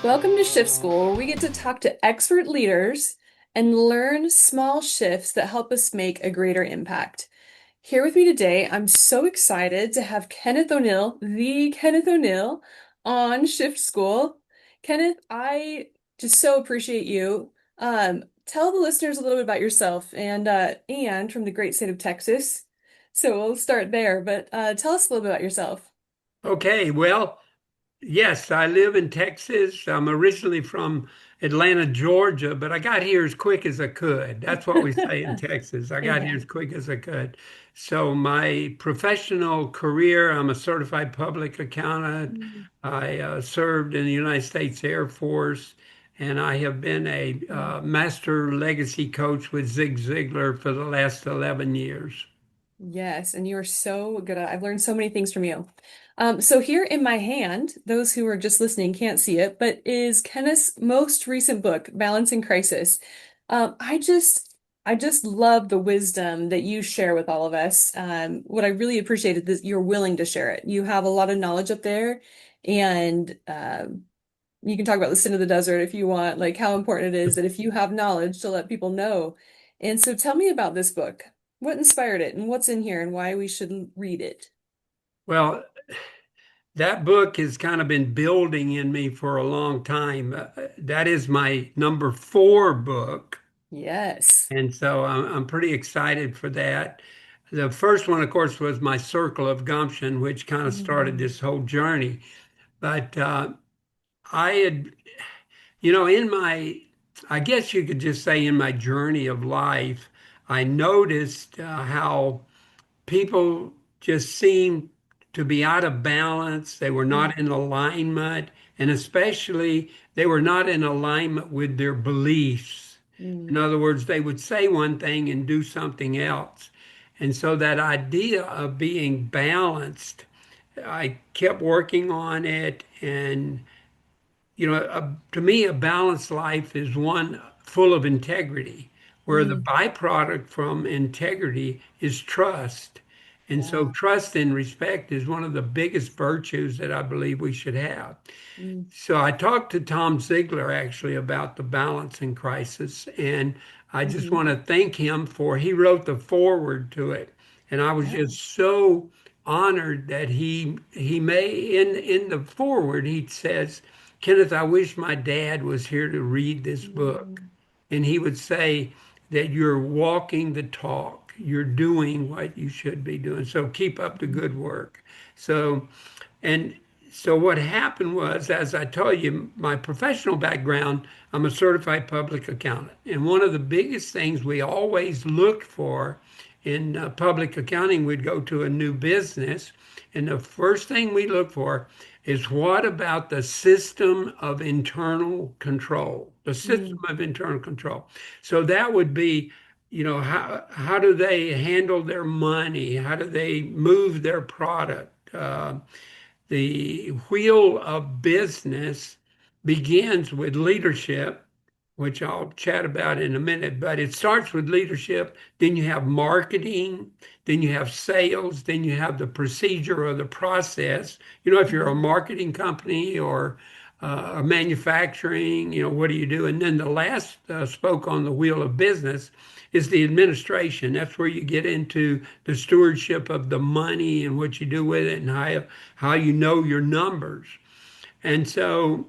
Welcome to Shift School, where we get to talk to expert leaders and learn small shifts that help us make a greater impact. Here with me today, I'm so excited to have Kenneth O'Neal, the Kenneth O'Neal, on Shift School. Kenneth, I just so appreciate you. Tell the listeners a little bit about yourself and from the great state of Texas. So we'll start there, but tell us a little bit about yourself. Okay, well, yes, I live in Texas. I'm originally from Atlanta, Georgia, but I got here as quick as I could. That's what we say in Texas. I got here Yeah. as quick as I could. So my professional career, I'm a certified public accountant. Mm, I served in the United States Air Force, and I have been a mm. master legacy coach with Zig Ziglar for the last 11 years. Yes, and you are so good at I've learned so many things from you. So here in my hand, those who are just listening can't see it, but is Kenneth's most recent book, Balancing Crisis. I just love the wisdom that you share with all of us. What I really appreciate is that you're willing to share it. You have a lot of knowledge up there, and you can talk about the sin of the desert if you want, like how important it is that if you have knowledge to let people know. And so tell me about this book. What inspired it and what's in here and why we should read it? Well, that book has kind of been building in me for a long time. That is my number four book. Yes. And so I'm pretty excited for that. The first one, of course, was my Circle of Gumption, which kind of started Mm, this whole journey. But I had, in I guess you could just say in my journey of life, I noticed how people just seemed to be out of balance. They were mm, not in alignment, and especially they were not in alignment with their beliefs. In mm, other words, they would say one thing and do something else. And so that idea of being balanced, I kept working on it. And, to me, a balanced life is one full of integrity, where the mm. byproduct from integrity is trust. And so Yeah. trust and respect is one of the biggest virtues that I believe we should have. Mm, So I talked to Tom Ziglar actually about the balancing crisis, and I just hmm. want to thank him for he wrote the foreword to it, and I was Yeah. just so honored that he may in the foreword he says, Kenneth, I wish my dad was here to read this book, Mm, and he would say that you're walking the talk, you're doing what you should be doing, so keep up the mm, good work. So. And so what happened was, as I told you, my professional background, I'm a certified public accountant. And one of the biggest things we always looked for in public accounting, we'd go to a new business. And the first thing we look for is what about the system of internal control? The system mm, of internal control. So that would be, how do they handle their money? How do they move their product? The wheel of business begins with leadership, which I'll chat about in a minute, but it starts with leadership. Then you have marketing, then you have sales, then you have the procedure or the process. If you're a mhm, marketing company or a manufacturing, what do you do? And then the last spoke on the wheel of business is the administration. That's where you get into the stewardship of the money and what you do with it and how you know your numbers. And so,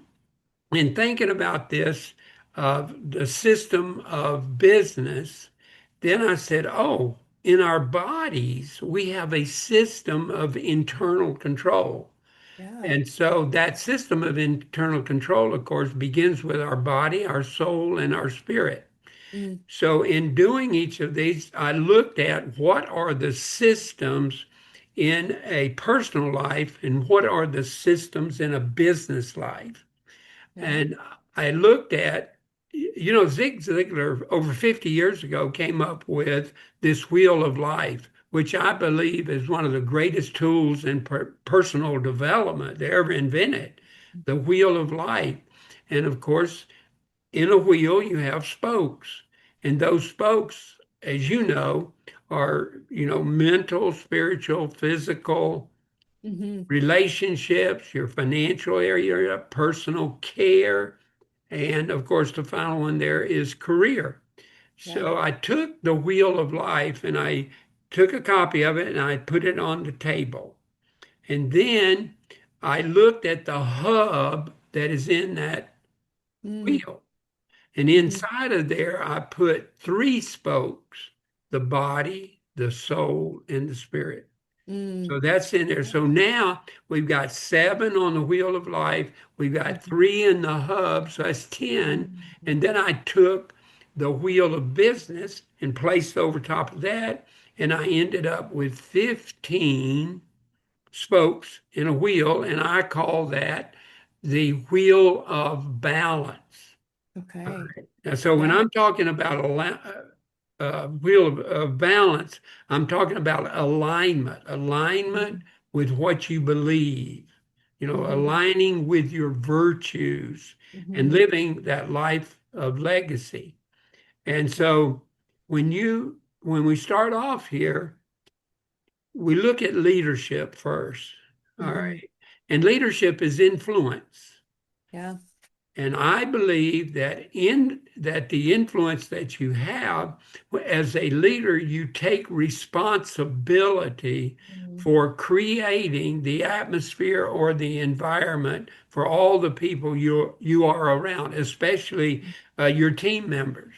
in thinking about this, the system of business, then I said, oh, in our bodies, we have a system of internal control. yeah. And so that system of internal control, of course, begins with our body, our soul, and our spirit. Mm, So, in doing each of these, I looked at what are the systems in a personal life and what are the systems in a business life. yeah. And I looked at, Zig Ziglar over 50 years ago came up with this wheel of life, which I believe is one of the greatest tools in personal development they ever invented, the wheel of life. And of course, in a wheel, you have spokes. And those spokes, as you know, are, mental, spiritual, physical, Hmm. relationships, your financial area, personal care, and of course, the final one there is career. Yeah. So I took the Wheel of Life and I took a copy of it and I put it on the table. And then I looked at the hub that is in that Mm-hmm. wheel. And inside of there, I put three spokes: the body, the soul, and the spirit. Mm-hmm. So that's in there. So now we've got seven on the wheel of life. We've got three in the hub. So that's 10. Mm-hmm. And then I took the wheel of business and placed over top of that. And I ended up with 15 spokes in a wheel. And I call that the wheel of balance. Okay. Now, so when Yeah. I'm talking about a wheel of balance, I'm talking about alignment with what you believe, Mm-hmm. aligning with your virtues and Hmm. living that life of legacy. And so when we start off here, we look at leadership first. All Hmm. right. And leadership is influence. Yeah. And I believe that in that the influence that you have as a leader, you take responsibility Mm-hmm. for creating the atmosphere or the environment for all the people you are around, especially your team members.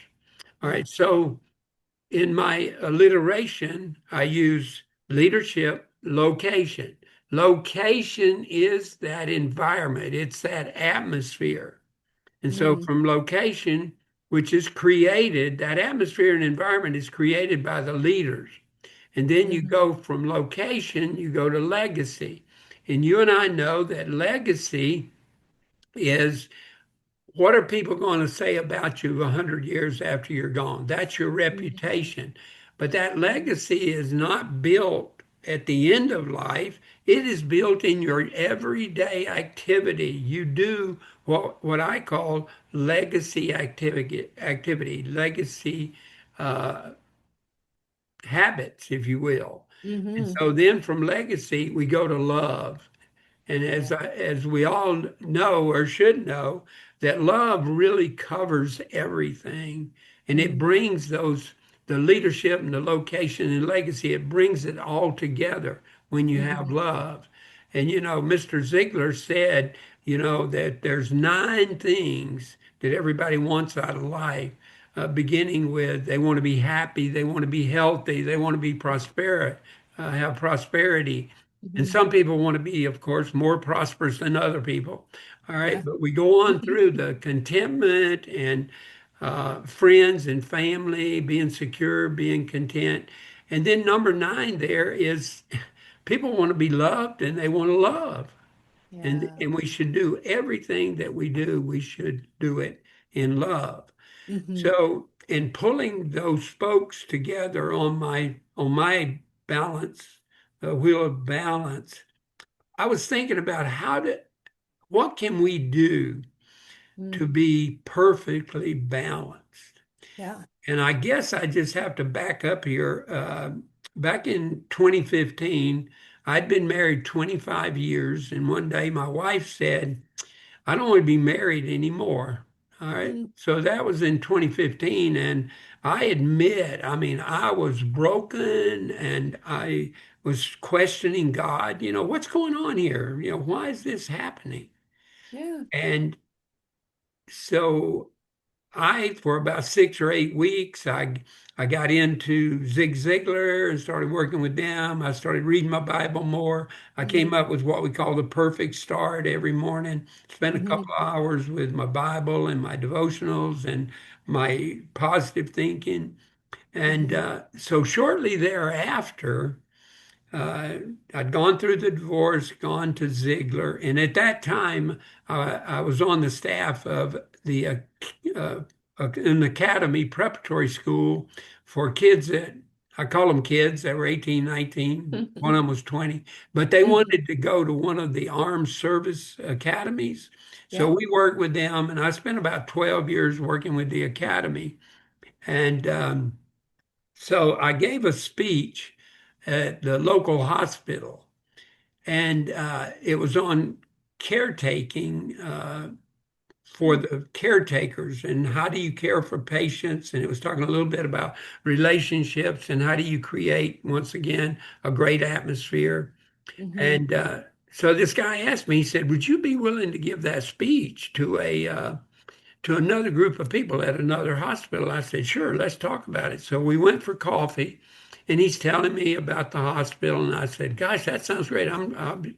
All Yeah. right. So in my alliteration, I use leadership, location. Location is that environment, it's that atmosphere. And so Mm-hmm. from location, which is created, that atmosphere and environment is created by the leaders. And then you Hmm. go from location, you go to legacy. And you and I know that legacy is, what are people going to say about you 100 years after you're gone? That's your Hmm. reputation. But that legacy is not built at the end of life. It is built in your everyday activity. You do what I call legacy legacy uh, habits, if you will. And Hmm. so then from legacy, we go to love. And Yeah. as we all know or should know, that love really covers everything, and it Mm-hmm. brings the leadership and the location and legacy. It brings it all together when you have Hmm. love. And Mr. Ziglar said, that there's nine things that everybody wants out of life. Beginning with, they want to be happy, they want to be healthy, they want to be have prosperity. And Hmm. some people want to be, of course, more prosperous than other people. All right. Yeah. But we go on through the contentment and friends and family, being secure, being content. And then number nine there is people want to be loved and they want to love. And, Yeah. and we should do everything that we do, we should do it in love. Hmm. So in pulling those spokes together on my balance, wheel of balance, I was thinking about what can we do to Mm. be perfectly balanced? Yeah. And I guess I just have to back up here. Back in 2015, I'd been married 25 years, and one day my wife said, I don't want to be married anymore. All right. Mm. So that was in 2015. And I admit, I mean, I was broken and I was questioning God, what's going on here? Why is this happening? Yeah. And so for about 6 or 8 weeks, I got into Zig Ziglar and started working with them. I started reading my Bible more. I came Mm-hmm. up with what we call the perfect start every morning. Spent a Hmm. couple of hours with my Bible and my devotionals and my positive thinking. And Hmm. so shortly thereafter, uh, I'd gone through the divorce, gone to Ziegler, and at that time, I was on the staff of uh, an academy preparatory school for kids that I call them kids that were 18, 19. One of them was 20, but they Hmm. wanted to go to one of the armed service academies. So Yeah. we worked with them, and I spent about 12 years working with the academy. And so I gave a speech at the local hospital. and it was on caretaking for Hmm. the caretakers and how do you care for patients. And it was talking a little bit about relationships and how do you create, once again, a great atmosphere. Hmm. And so this guy asked me, he said, would you be willing to give that speech to another group of people at another hospital? I said, sure, let's talk about it. So we went for coffee and he's telling me about the hospital. And I said, gosh, that sounds great.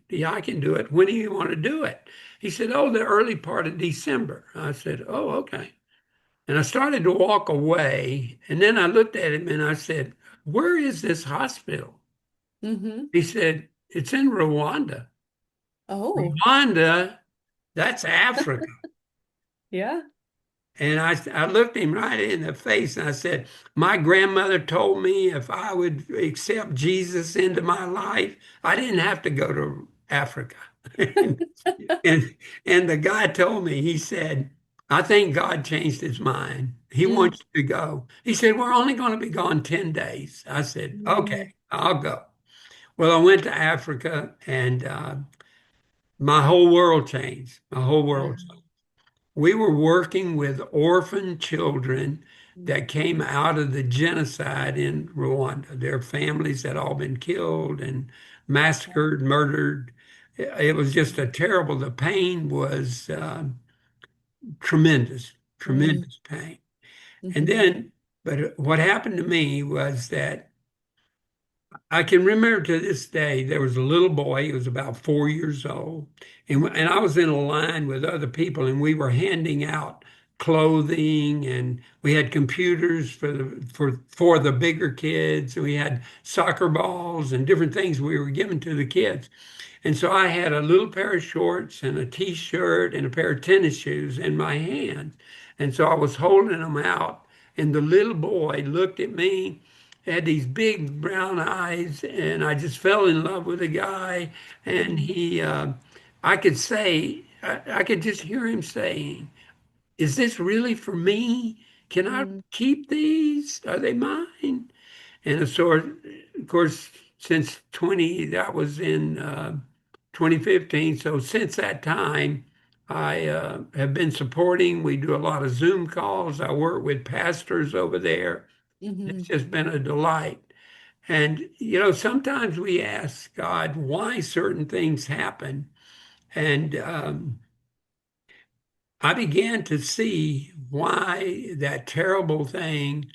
Yeah, I can do it. When do you want to do it? He said, oh, the early part of December. I said, oh, okay. And I started to walk away. And then I looked at him and I said, where is this hospital? Hmm. He said, it's in Rwanda. Oh, Rwanda, that's Africa. yeah. And I looked him right in the face and I said, my grandmother told me if I would accept Jesus into my life, I didn't have to go to Africa. And, and, and the guy told me, he said, I think God changed his mind. He Mm. wants you to go. He said, we're only going to be gone 10 days. I said, okay, Mm. I'll go. Well, I went to Africa and my whole world changed. My whole world Yeah. changed. We were working with orphan children Mm. that came out of the genocide in Rwanda. Their families had all been killed and massacred, murdered. It was just a terrible, the pain was tremendous, Mm. tremendous pain. And Hmm. then, but what happened to me was that I can remember to this day, there was a little boy, he was about 4 years old, and I was in a line with other people, and we were handing out clothing, and we had computers for the bigger kids. We had soccer balls and different things we were giving to the kids. And so I had a little pair of shorts and a t-shirt and a pair of tennis shoes in my hand. And so I was holding them out, and the little boy looked at me, had these big brown eyes, and I just fell in love with the guy. And Hmm. I could say, I could just hear him saying, is this really for me? Can I Mm. keep these? Are they mine? And so, of course, since 20, that was in 2015. So since that time, I have been supporting. We do a lot of Zoom calls. I work with pastors over there. It's Hmm. just been a delight. And, sometimes we ask God why certain things happen. And I began to see why that terrible thing.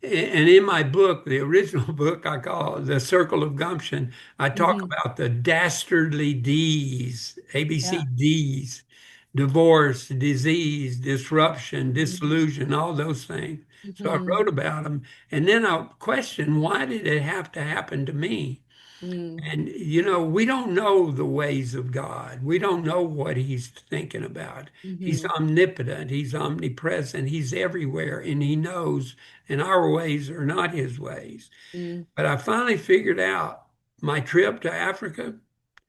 And in my book, the original book I call The Circle of Gumption, I talk Hmm. about the dastardly D's, Yeah. ABC D's, divorce, disease, disruption, Hmm. disillusion, all those things. So I Hmm. wrote about them. And then I questioned, why did it have to happen to me? Mm. And, we don't know the ways of God. We don't know what he's thinking about. He's Hmm. omnipotent, he's omnipresent, he's everywhere, and he knows, and our ways are not his ways. Mm. But I finally figured out my trip to Africa,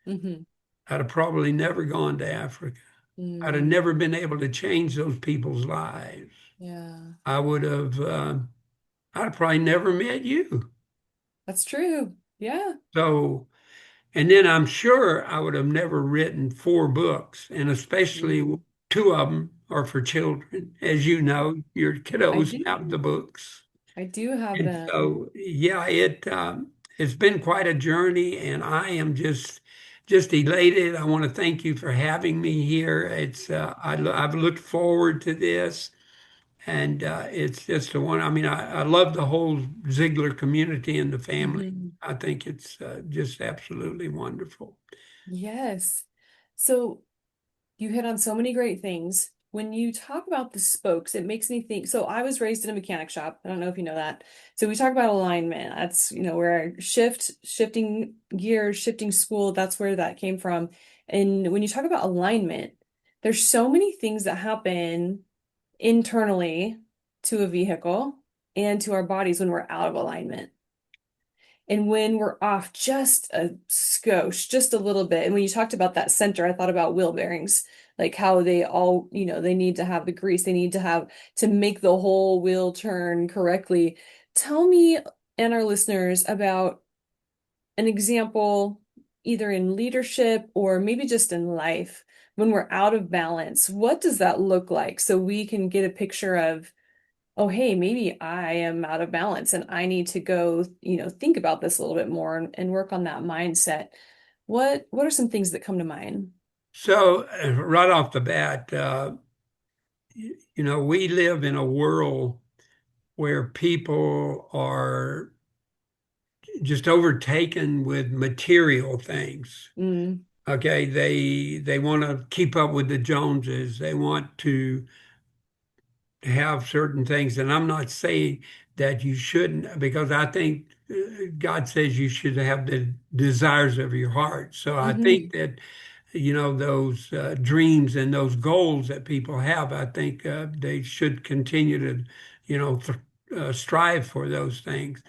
Hmm. I'd have probably never gone to Africa. I'd have Mm. never been able to change those people's lives. Yeah, I would have, I'd have probably never met you. that's true. Yeah. So, and then I'm sure I would have never written four books, and especially Mm. two of them are for children. As you know, your I kiddos have the do. books. I do have And them. so, yeah, it's been quite a journey, and I am just elated. I want to thank you for having me here. I've looked forward to this, and it's just a one. I mean, I love the whole Ziglar community and the family. Hmm. I think it's just absolutely wonderful. Yes. So you hit on so many great things. When you talk about the spokes, it makes me think. So I was raised in a mechanic shop. I don't know if you know that. So we talk about alignment. That's, where shifting gears, shifting spool, that's where that came from. And when you talk about alignment, there's so many things that happen internally to a vehicle and to our bodies when we're out of alignment. And when we're off just a skosh, just a little bit. And when you talked about that center, I thought about wheel bearings, like how they all, they need to have the grease, they need to have to make the whole wheel turn correctly. Tell me and our listeners about an example, either in leadership or maybe just in life, when we're out of balance, what does that look like? So we can get a picture of, oh, hey, maybe I am out of balance and I need to go, think about this a little bit more and work on that mindset. What are some things that come to mind? So, right off the bat, we live in a world where people are just overtaken with material things. Mm, Okay, they want to keep up with the Joneses. They want to have certain things, and I'm not saying that you shouldn't, because I think God says you should have the desires of your heart. So I think hmm that those dreams and those goals that people have, I think they should continue to strive for those things.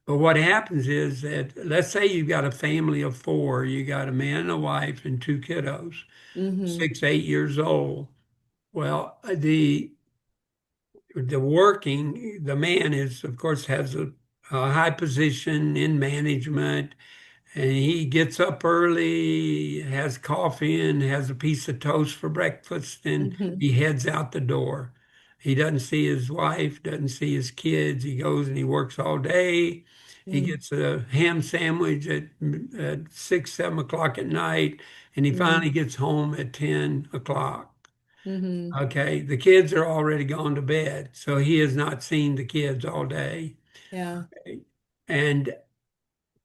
But what happens is that, let's say you've got a family of four, you got a man and a wife and two kiddos, hmm 6, 8 years old. Well, the man is, of course, has a high position in management, and he gets up early, has coffee, and has a piece of toast for breakfast, and hmm he heads out the door. He doesn't see his wife, doesn't see his kids. He goes and he works all day. He hmm gets a ham sandwich at 6, 7 o'clock at night, and he hmm finally gets home at 10 o'clock. hmm Okay, the kids are already gone to bed, so he has not seen the kids all day. Yeah. And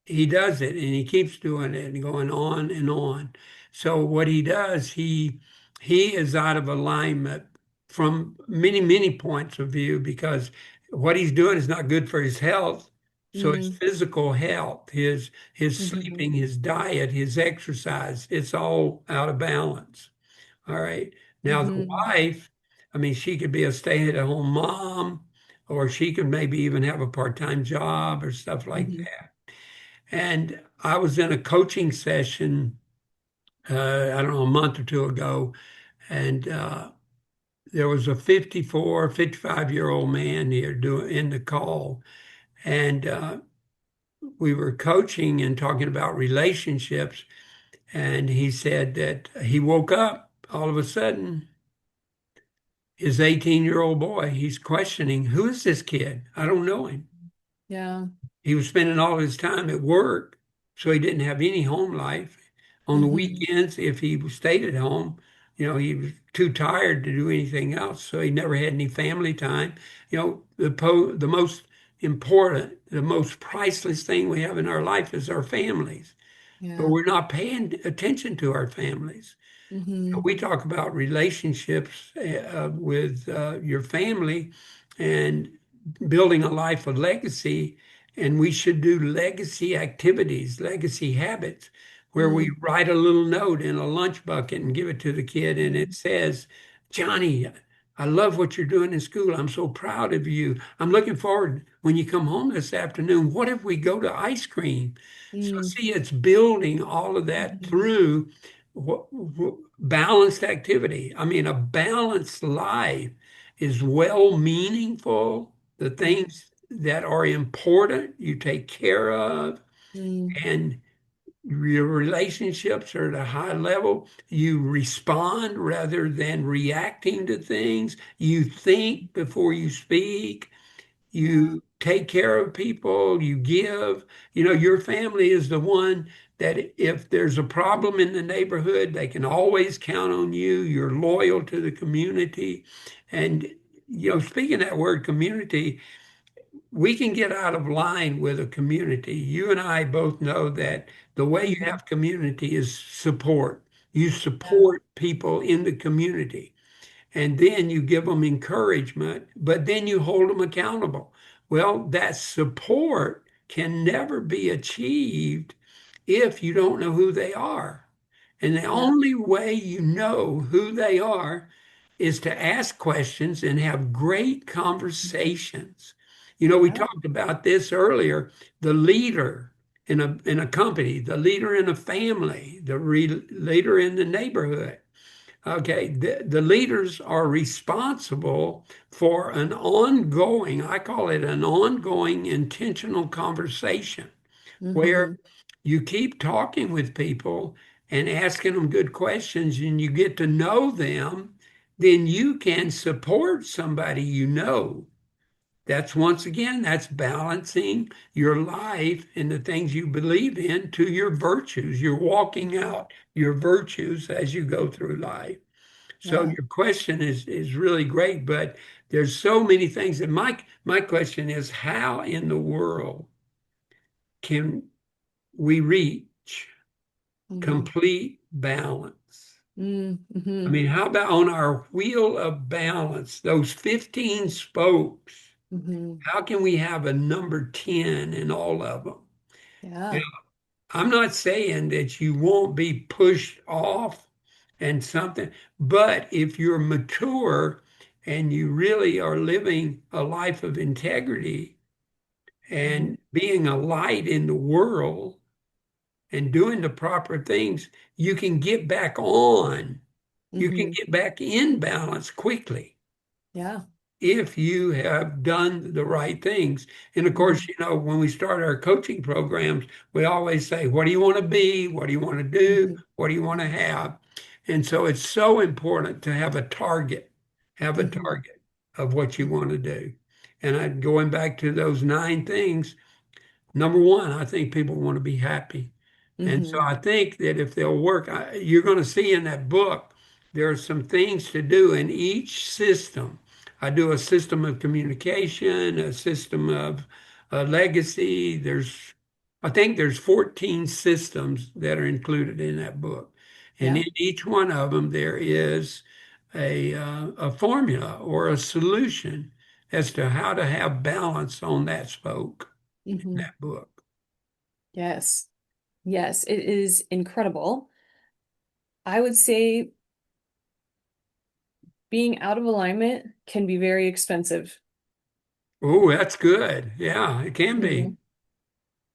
he does it and he keeps doing it and going on and on. So what he does, he is out of alignment from many, many points of view, because what he's doing is not good for his health. So his hmm physical health, his hmm sleeping, his diet, his exercise, it's all out of balance. All right. Now the hmm wife, I mean, she could be a stay-at-home mom, or she could maybe even have a part-time job or stuff like hmm that. And I was in a coaching session, I don't know, a month or two ago, and there was a 54, 55-year-old man here doing in the call, and we were coaching and talking about relationships, and he said that he woke up all of a sudden. His 18-year-old boy, he's questioning, who is this kid? I don't know him. Yeah. He was spending all his time at work, so he didn't have any home life. On the hmm weekends, if he stayed at home, he was too tired to do anything else, so he never had any family time. The most important, the most priceless thing we have in our life is our families, but Yeah. we're not paying attention to our families. hmm We talk about relationships with your family and building a life of legacy, and we should do legacy activities, legacy habits, where we hmm write a little note in a lunch bucket and give it to the kid, and it says, Johnny, I love what you're doing in school. I'm so proud of you. I'm looking forward when you come home this afternoon. What if we go to ice cream? So hmm see, it's building all of that hmm through balanced activity. I mean, a balanced life is well meaningful. The things that are important you take care of, hmm and your relationships are at a high level. You respond rather than reacting to things. You think before you speak. Yeah. You take care of people, you give. Your family is the one that if there's a problem in the neighborhood, they can always count on you. You're loyal to the community. And, speaking of that word community, we can get out of line with a community. You and I both know that the way you hmm have community is support. You Yeah. support people in the community, and then you give them encouragement, but then you hold them accountable. Well, that support can never be achieved if you don't know who they are. And the Yeah. only way you know who they are is to ask questions and have great conversations. We Yeah. talked about this earlier. The leader in a company, the leader in a family, the leader in the neighborhood. Okay, the leaders are responsible for an ongoing, I call it an ongoing intentional conversation where hmm you keep talking with people and asking them good questions and you get to know them, then you can support somebody you know. That's once again, that's balancing your life and the things you believe in to your virtues. You're walking out your virtues as you go through life. So Yeah. your question is really great, but there's so many things. And my question is, how in the world can we reach Mm-hmm. complete balance? I Mm-hmm. mean, how about on our wheel of balance, those 15 spokes? Mm-hmm. How can we have a number 10 in all of them? Now, Yeah. I'm not saying that you won't be pushed off and something, but if you're mature and you really are living a life of integrity Mm-hmm. and being a light in the world and doing the proper things, you can get back on. You can Mm-hmm. get back in balance quickly Yeah. if you have done the right things. And of Mm-hmm. course, when we start our coaching programs, we always say, what do you want to be? What do you want to do? Mm-hmm. What do you want to have? And so it's so important to have a Mm-hmm. target of what you want to do. And going back to those 9 things, number one, I think people want to be happy. And so Mm-hmm. I think that if they'll work, you're going to see in that book, there are some things to do in each system. I do a system of communication, a system of legacy. I think there's 14 systems that are included in that book. And Yeah. in each one of them, there is a formula or a solution as to how to have balance on that spoke in Mm-hmm. that book. Yes. Yes, it is incredible. I would say being out of alignment can be very expensive. Oh, that's good. Yeah, it can be. Mhm.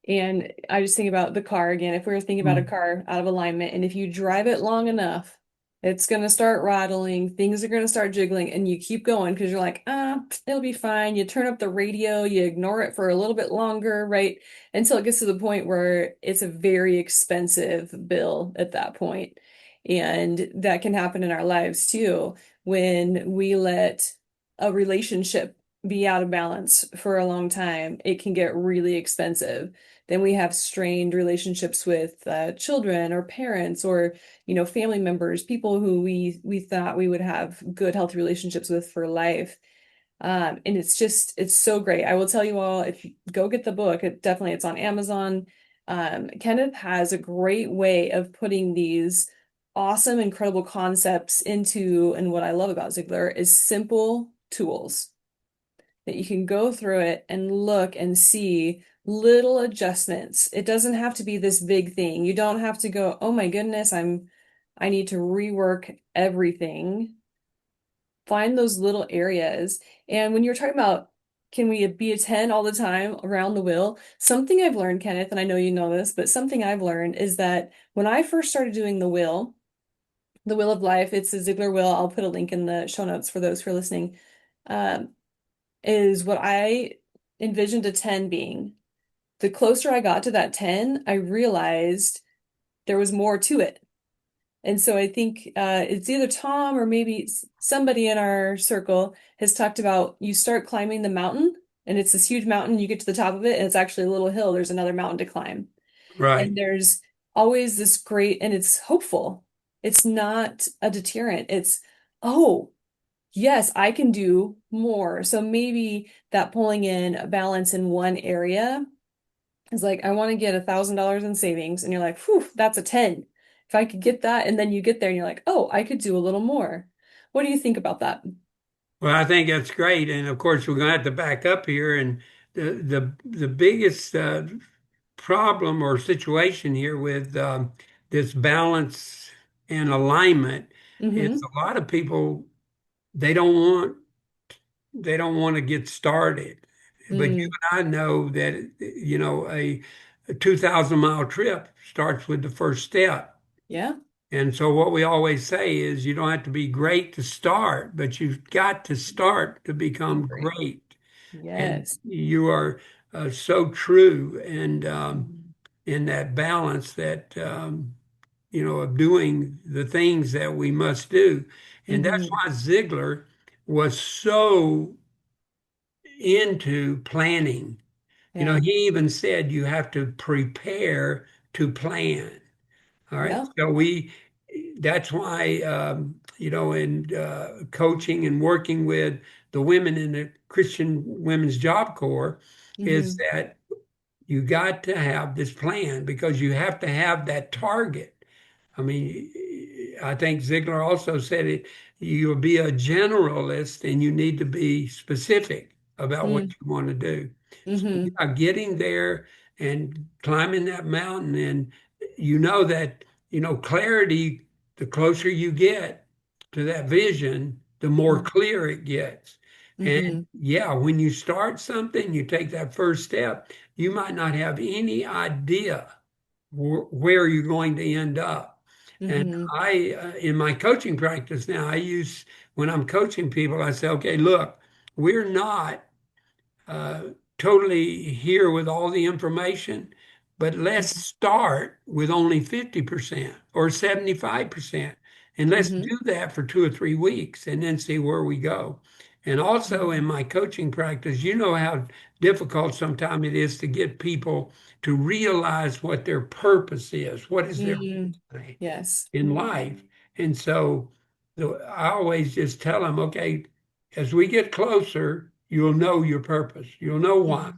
And I just think about the car again. If we were thinking about a Mm. car out of alignment, and if you drive it long enough, it's going to start rattling, things are going to start jiggling, and you keep going because you're like, it'll be fine. You turn up the radio, you ignore it for a little bit longer, right? Until it gets to the point where it's a very expensive bill at that point. And that can happen in our lives too, when we let a relationship be out of balance for a long time, it can get really expensive. Then we have strained relationships with children or parents or family members, people who we thought we would have good, healthy relationships with for life. And it's so great. I will tell you all, if you go get the book, it's on Amazon. Kenneth has a great way of putting these awesome, incredible concepts into, and what I love about Ziglar is simple tools that you can go through it and look and see little adjustments. It doesn't have to be this big thing. You don't have to go, oh my goodness, I need to rework everything. Find those little areas. And when you're talking about can we be a 10 all the time around the wheel? Something I've learned, Kenneth, and I know you know this, but something I've learned is that when I first started doing the wheel of life, it's a Ziglar wheel. I'll put a link in the show notes for those who are listening. Um, is what I envisioned a 10 being. The closer I got to that 10, I realized there was more to it. And so I think it's either Tom or maybe somebody in our circle has talked about you start climbing the mountain and it's this huge mountain, you get to the top of it and it's actually a little hill. There's another mountain to climb. Right. And there's always this great, and it's hopeful. It's not a deterrent. It's, oh, yes, I can do more. So maybe that pulling in a balance in one area is like, I want to get $1,000 in savings. And you're like, whew, that's a 10. If I could get that, and then you get there and you're like, oh, I could do a little more. What do you think about that? Well, I think that's great. And of course, we're going to have to back up here. And the biggest problem or situation here with this balance and alignment is Mm-hmm. a lot of people they don't want they don't want to get started. But you Mm, and I know that a 2,000-mile trip starts with the first step. yeah, And so what we always say is you don't have to be great to start, but you've got to start to be become great. great. And Yes. you are so true. And Mhm. in that balance that of doing the things that we must do. And that's Hmm. why Ziglar was so into planning. Yeah. He even said you have to prepare to plan. All right. Yeah. That's why, in coaching and working with the women in the Christian Women's Job Corps, is Hmm. that you got to have this plan because you have to have that target. I mean, I think Ziegler also said it, you'll be a generalist and you need to be specific about what you want to do. So Hmm. yeah, getting there and climbing that mountain, and you know that, clarity, the closer you get to that vision, the more Hmm. clear it gets. And Hmm. yeah, when you start something, you take that first step, you might not have any idea where you're going to end up. And Hmm. in my coaching practice now, when I'm coaching people, I say, okay, look, we're not uh, totally here with all the information, but let's start with only 50% or 75%. And let's Hmm. do that for 2 or 3 weeks and then see where we go. And also in Hmm. my coaching practice, you know how difficult sometimes it is to get people to realize what their purpose is. What is their Hmm. why Yes. in life? And so I always just tell them, okay, as we get closer, you'll know your purpose. You'll know why. Hmm.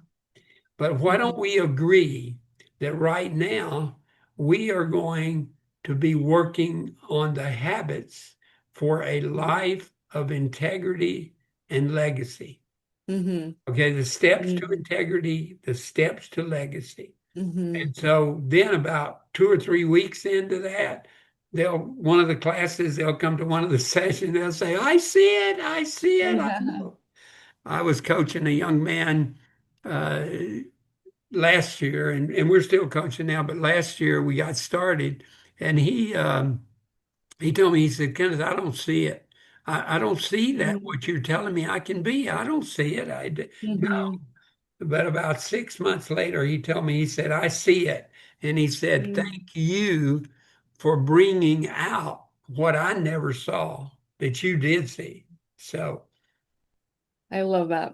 But why don't Hmm. we agree that right now we are going to be working on the habits for a life of integrity and legacy? Hmm. Okay, the steps to Hmm. integrity, the steps to legacy. Hmm. And so then about 2 or 3 weeks into that, one of the classes, they'll come to one of the sessions, they'll say, I see it, I see it. Yeah. I was coaching a young man uh, last year, and we're still coaching now, but last year we got started, and he told me, he said, Kenneth, I don't see it. I don't see that Hmm. what you're telling me I can be. I don't see it. No. Hmm. But about 6 months later, he told me, he said, I see it. And he said, thank Hmm. you for bringing out what I never saw that you did see. So, I love that.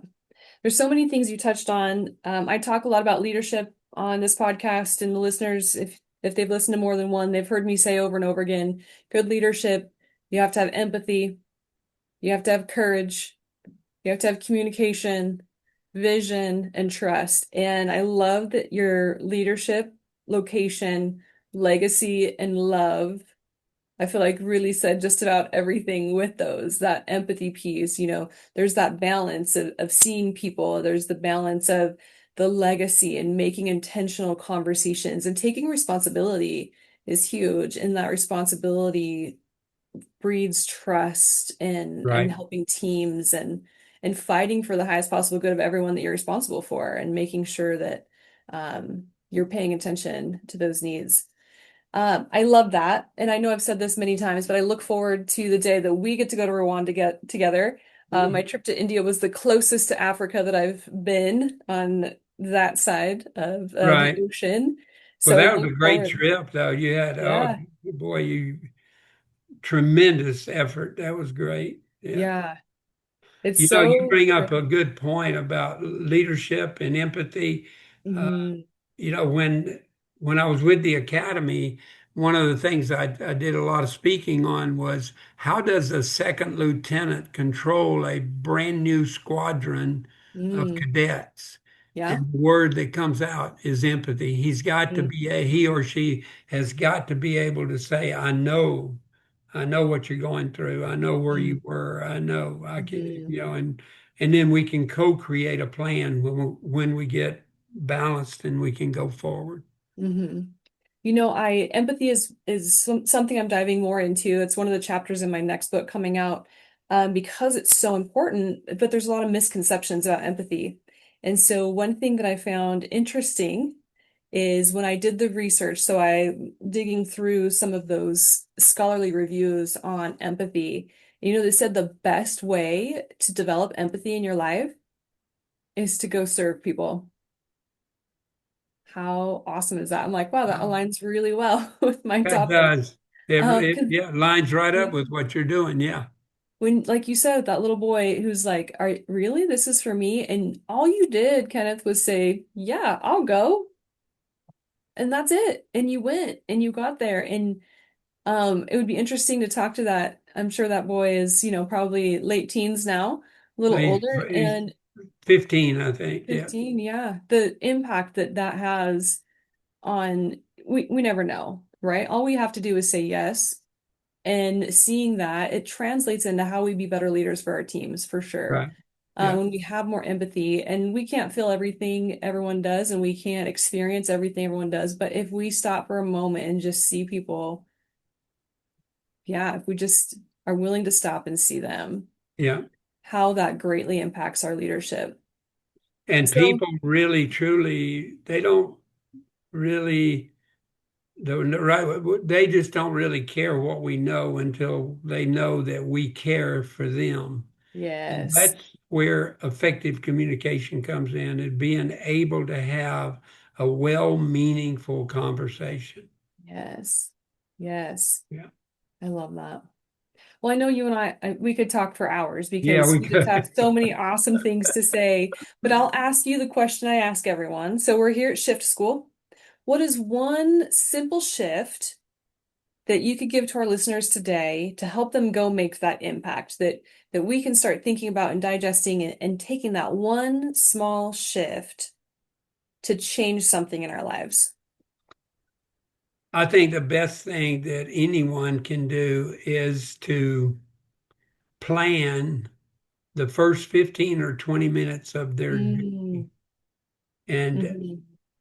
There's so many things you touched on. I talk a lot about leadership on this podcast, and the listeners, if they've listened to more than one, they've heard me say over and over again, good leadership, you have to have empathy, you have to have courage, you have to have communication, vision, and trust. And I love that your leadership, location, legacy, and love, I feel like really said just about everything with those. That empathy piece, there's that balance of seeing people, there's the balance of the legacy and making intentional conversations and taking responsibility is huge. And that responsibility breeds trust and right, helping teams and fighting for the highest possible good of everyone that you're responsible for and making sure that you're paying attention to those needs. I love that. And I know I've said this many times, but I look forward to the day that we get to go to Rwanda get together. My trip to India was the closest to Africa that I've been on that side of the right. ocean. Well, So that was a look great forward. trip, though. You had, oh Yeah, boy, you tremendous effort. That was great. Yeah. yeah. It's You so bring up a rare. good point about leadership and empathy. Uh, Hmm. when I was with the academy, one of the things I did a lot of speaking on was how does a second lieutenant control a brand new squadron of Mm. cadets? Yeah. And the word that comes out is empathy. He or she has got to be able to say, I know what you're going through. I know where you were. I know I can, Mm-hmm. and then we can co-create a plan when we get balanced and we can go forward. Hmm. I empathy is something I'm diving more into. It's one of the chapters in my next book coming out, because it's so important, but there's a lot of misconceptions about empathy. And so one thing that I found interesting is when I did the research, so I digging through some of those scholarly reviews on empathy, they said the best way to develop empathy in your life is to go serve people. How awesome is that? I'm like, wow, that Wow. aligns really well with my That topic. does. It 'Cause, yeah, lines right yeah, up with what you're doing. Yeah. when, like you said, that little boy who's like, "Are really? This is for me?" And all you did, Kenneth, was say, "Yeah, I'll go," and that's it. And you went, and you got there, and it would be interesting to talk to that. I'm sure that boy is, probably late teens now, a little older, He's and 15, I think. Yeah. 15, yeah. The impact that that has on we never know, right? All we have to do is say yes. And seeing that, it translates into how we be better leaders for our teams, for sure. Right. Yeah. When we have more empathy, and we can't feel everything everyone does, and we can't experience everything everyone does, but if we stop for a moment and just see people, yeah, if we just are willing to stop and see them, Yeah. how that greatly impacts our leadership. And So, people really, truly, they don't really, right, they just don't really care what we know until they know that we care for them. And yes, that's where effective communication comes in, and being able to have a well-meaningful conversation. yes, yes. Yeah. I love that. Well, I know you and we could talk for hours Yeah, because we you just could. have so many awesome things to say. But I'll ask you the question I ask everyone. So we're here at Shift School. What is one simple shift that you could give to our listeners today to help them go make that impact that we can start thinking about and digesting and taking that one small shift to change something in our lives? I think the best thing that anyone can do is to plan the first 15 or 20 minutes of their day. Mm, And hmm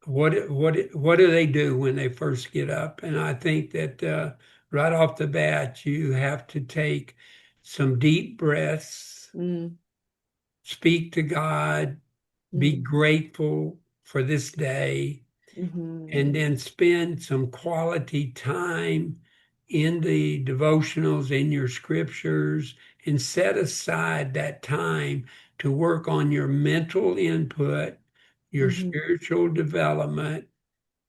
what do they do when they first get up? And I think that right off the bat, you have to take some deep breaths, mm, speak to God, be mm, grateful for this day, hmm and then spend some quality time in the devotionals, in your scriptures, and set aside that time to work on your mental input, your hmm spiritual development,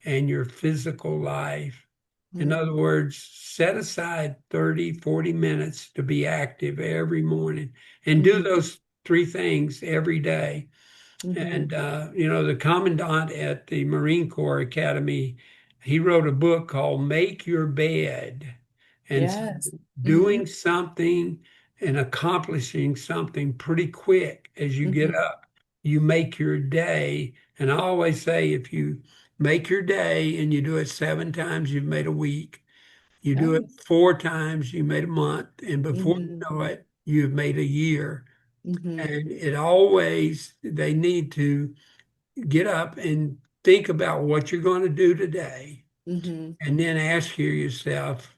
and your physical life. In hmm other words, set aside 30, 40 minutes to be active every morning and do hmm those three things every day. hmm And, the commandant at the Marine Corps Academy, he wrote a book called Make Your Bed. And so Yes. hmm doing something and accomplishing something pretty quick as you get hmm up, you make your day. And I always say, if you make your day and you do it 7 times, you've made a week. You do it Oh. 4 times, you made a month. And before you hmm know it, you've made a year. hmm And they need to get up and think about what you're going to do today. hmm And then ask yourself,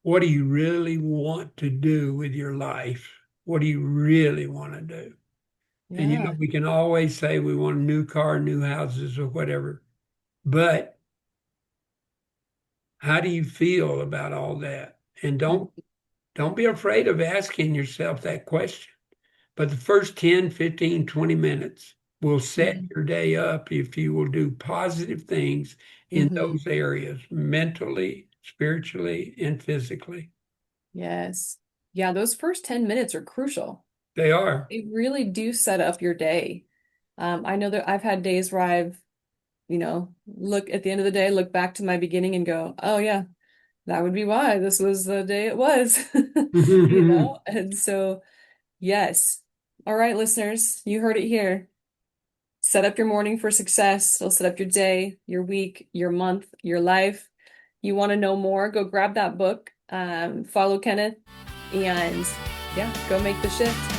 what do you really want to do with your life? What do you really want to do? And Yeah. we can always say we want a new car, new houses, or whatever. But how do you feel about all that? And don't be afraid of asking yourself that question. But the first 10, 15, 20 minutes will set hmm your day up if you will do positive things in hmm those areas, mentally, spiritually, and physically. Yes. Yeah, those first 10 minutes are crucial. They are. They really do set up your day. I know that I've had days where I've, look at the end of the day, look back to my beginning and go, oh yeah, that would be why this was the day it was, And so, yes. All right, listeners, you heard it here. Set up your morning for success. It'll set up your day, your week, your month, your life. You want to know more, go grab that book, follow Kenneth, and yeah, go make the shift.